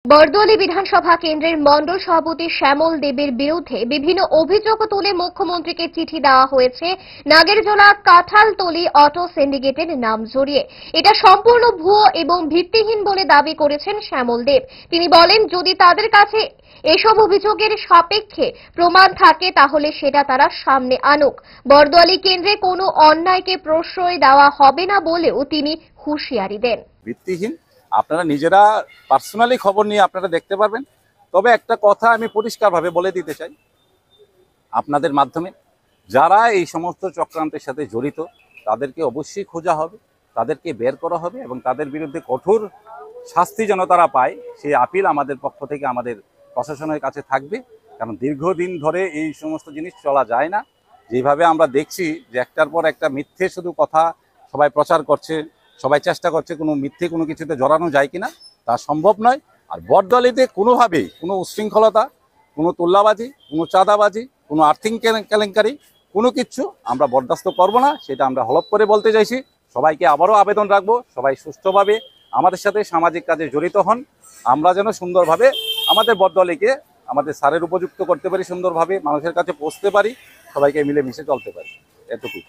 বরদোয়ালি বিধানসভা কেন্দ্রের মণ্ডল সভাপতি শ্যামল দেবের বিরুদ্ধে বিভিন্ন অভিযোগ তুলে মুখ্যমন্ত্রীকে চিঠি দেওয়া হয়েছে নাগেরজোলা কাঁঠালতলী অটো সিন্ডিকেটের নাম জড়িয়ে। এটা সম্পূর্ণ ভুয়ো এবং ভিত্তিহীন বলে দাবি করেছেন শ্যামল দেব। তিনি বলেন, যদি তাদের কাছে এসব অভিযোগের সাপেক্ষে প্রমাণ থাকে তাহলে সেটা তারা সামনে আনুক। বরদোয়ালি কেন্দ্রে কোনো অন্যায়কে প্রশ্রয় দেওয়া হবে না বলেও তিনি হুঁশিয়ারি দেন। ভিত্তিহীন, আপনারা নিজেরা পার্সোনালি খবর নিয়ে আপনারা দেখতে পারবেন। তবে একটা কথা আমি পরিষ্কারভাবে বলে দিতে চাই আপনাদের মাধ্যমে, যারা এই সমস্ত চক্রান্তের সাথে জড়িত তাদেরকে অবশ্যই খোঁজা হবে, তাদেরকে বের করা হবে এবং তাদের বিরুদ্ধে কঠোর শাস্তি যেন তারা পায় সেই আপিল আমাদের পক্ষ থেকে আমাদের প্রশাসনের কাছে থাকবে। কারণ দীর্ঘদিন ধরে এই সমস্ত জিনিস চলা যায় না। যেভাবে আমরা দেখছি যে একটার পর একটা মিথ্যে শুধু কথা সবাই প্রচার করছে, সবাই চেষ্টা করছে কোনো মিথ্যে কোনো কিছুতে জড়ানো যায় কিনা, তা সম্ভব নয়। আর বরদোয়ালিতে কোনোভাবেই কোনো উচ্ছৃঙ্খলতা, কোনো তোল্লাবাজি, কোনো চাঁদাবাজি, কোনো আর্থিক কেলেঙ্কারি কোনো কিছু আমরা বরদাস্ত করব না, সেটা আমরা হলফ করে বলতে চাইছি। সবাইকে আবারও আবেদন রাখবো, সবাই সুষ্ঠুভাবে আমাদের সাথে সামাজিক কাজে জড়িত হন। আমরা যেন সুন্দরভাবে আমাদের বরদোয়ালিকে আমাদের সারের উপযুক্ত করতে পারি, সুন্দরভাবে মানুষের কাছে পৌঁছতে পারি, সবাইকে মিলেমিশে চলতে পারি, এটুকু।